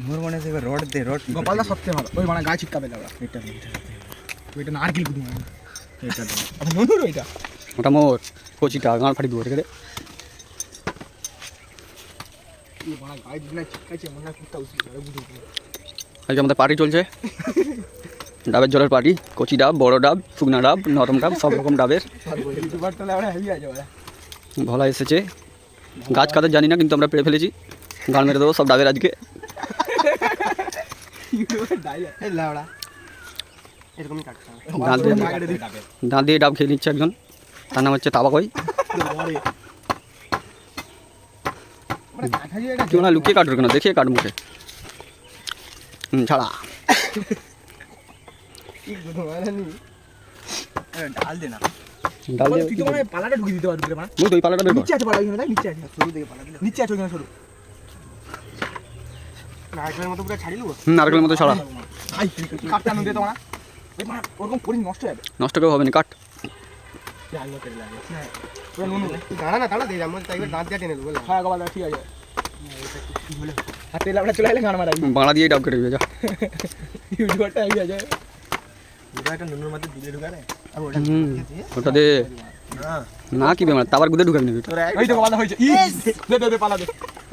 মোর মনে আছে রড দে রড গোপালদা সত্যি ভালো ওই মানে গায়ে ছিটকা পেলে ওরা এটা ওইটা নারকেল কুদু মানে এটা ননুর ওইটা ওটা মোর কচিটা গাঁড় ফাটি দেবো রে এই মানে গায়ে দিনা ছিটকাইছে মনে কুত্তা উসি করে বুঝু আজকে আমাদের পার্টি চলছে ডাবের জলের পার্টি কচি ডাব বড় ডাব শুকনা ডাব নরম ডাব সব রকম ডাবের ইউটিউবার তো আমরা হেভি আছে ওরা ভোলা এসেছে গাছ কাদের জানি না কিন্তু আমরা পেড়ে ফেলেছি গান মেরে দেবো সব ডাবের আজকে ইউটিউবার ডাইলা এই লাউড়া এরকমই কাটছে দাঁত দিয়ে ডাব খেয়ে নিচ্ছে একজন তার নাম হচ্ছে তাবাকই কেউ না লুকিয়ে কাটবে কেন দেখিয়ে কাট মুখে ছাড়া ডাল দে না ডাল দিয়ে তুই তো মানে পালাটা ঢুকিয়ে দিতে পারবি রে মানে মুখ ওই পালাটা বের কর নিচে আছে পালা এখানে নিচে আছে শুরু থেকে পালা নিচে আছে ওখানে শুরু নারকেলের মতো পুরো ছাড়ি লব নারকেলের মতো ছাড়া আই কাটটা নুন দে তো না এই মানে ওরকম পরি নষ্ট হয়ে যাবে নষ্ট কেউ হবে না কাট জাল করে লাগে না পুরো নুন দাঁড়া না দাঁড়া দে আমরা তাই দাঁত দিয়ে টেনে দেবো হ্যাঁ গোপাল ঠিক আছে হাতে লাউড়া চলে আইলে গান মারাই বাংলা দিয়ে ডাব কেটে দিবে যা ইউটিউবারটা হেভি আছে ওটা একটা নুনের মধ্যে দিলে ঢুকারে আর ওটা দে না কি বেমার তাবার গুদে ঢুকাবি না এই তো গোপাল হয়েছে দে দে দে পালা দে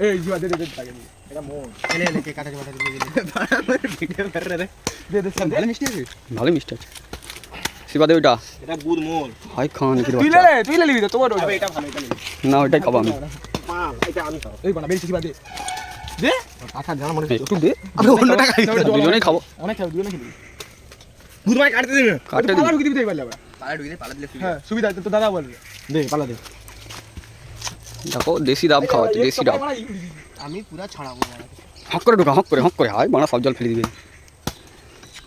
এই জিবা দে দে দে লাগে এটা মন এলে এলে কে কাটা মাথা দিয়ে দে ভিডিও কর রে দে দে সব ভালো মিষ্টি আছে ভালো মিষ্টি আছে শিবা দে ওইটা এটা গুড় মোল হাই খান কি তুই লে লিবি তো তোমার ওইটা এটা ভালো এটা না ওইটাই খাবো আমি পাল এটা আমি খাবো এই বানা বেশি শিবা দে দে আচ্ছা জানা মনে একটু দে আমি অন্যটা খাই দুজনেই খাবো অনেক খাই দুজনে খেলি গুড় মাই কাটতে দিন কাটতে পালা ঢুকি দিবি তাই পারলে আমরা পালা ঢুকে পালা দিলে হ্যাঁ সুবিধা তো দাদা বলবে দে পালা দে দেখো দেশি ডাব খাওয়াচ্ছে দেশি ডাব আমি পুরা ছাড়াবো হক করে ঢোকা হক করে হাই বানা সব জল ফেলে দিবে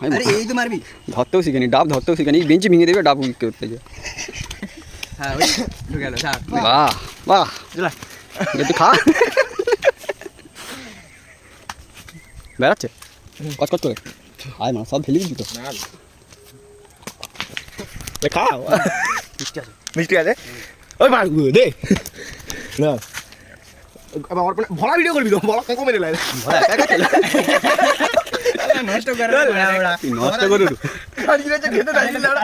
আরে এই তো মারবি ধরতেও শিখেনি ডাব ধরতেও শিখেনি বেঞ্চি ভেঙে দেবে ডাব করতে যে হ্যাঁ ওই ঢুকে গেল স্যার বাহ বাহ একটু খা বেড়াচ্ছে কচকচ করে হাই মা সব ফেলে দিবি তো খাও মিষ্টি আছে ওই মার দে না এবার ভলা ভিডিও করবি তো ভলা কম মেরে লাগে নষ্ট করে নষ্ট করে খেতে দাঁড়িয়ে লাউড়া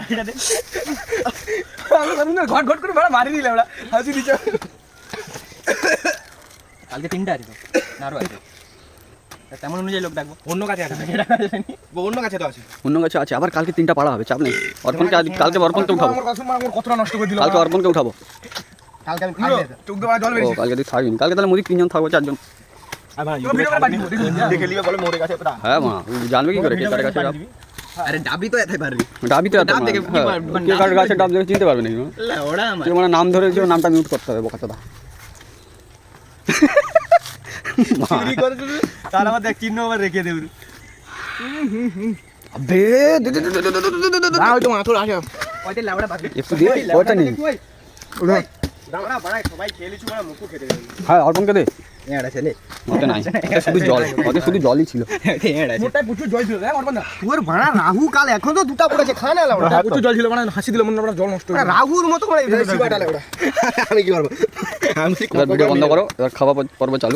আমি ঘট ঘট করে বড় মারি দিলে লাউড়া হাসি দিছ কালকে তিনটা আছে তো আরো আছে তেমন অনুযায়ী লোক ডাকবো অন্য কাছে আছে অন্য কাছে তো আছে অন্য কাছে আছে আবার কালকে 3টা পাড়া হবে চাপ নেই অর্পণকে কালকে অর্পণকে উঠাবো আমার কতটা নষ্ট করে দিল কালকে অর্পণকে উঠাবো কালকে আমি খাই চোখ দেওয়া জল ও বেরিয়েছে কালকে তুই থাকবি কালকে তাহলে মোদি 3জন থাকবো 4জন দেখে লিবে বলে মোরে কাছে হ্যাঁ মা জানবে কি করে কে কার কাছে ডাব আরে ডাবি তো এতে পারবি ডাবই তো এত ডাব দেখে কি কে কার গাছে ডাব দেখে চিনতে পারবে না ওরা আমার তুই মানে নাম ধরে যে নামটা মিউট করতে হবে বোকাচোদা তার আবার দেখ চিহ্ন আবার রেখে দেব আবে না ওই তো মাথা আসে ওইতে লাউড়া বাকি একটু দে ওটা নেই দাঁড়া বাড়াই সবাই খেলেছি বড় মুখ খেতে দেবে হ্যাঁ অর্পণকে দে এড়া ছেলে ওটা নাই এটা শুধু জল ওটা শুধু জলই ছিল এড়া মোটাই প্রচুর জল ছিল হ্যাঁ অর্পণ তোর ভাড়া রাহু কাল এখন তো দুটা পড়েছে খা না লাউড়া প্রচুর জল ছিল মানে হাসি দিল মনে জল নষ্ট হয়ে রাহুর মতো করে শিবাটা লাউড়া আমি কি পারবো এবার ভিডিও বন্ধ করো এবার খাওয়া পর্ব চালু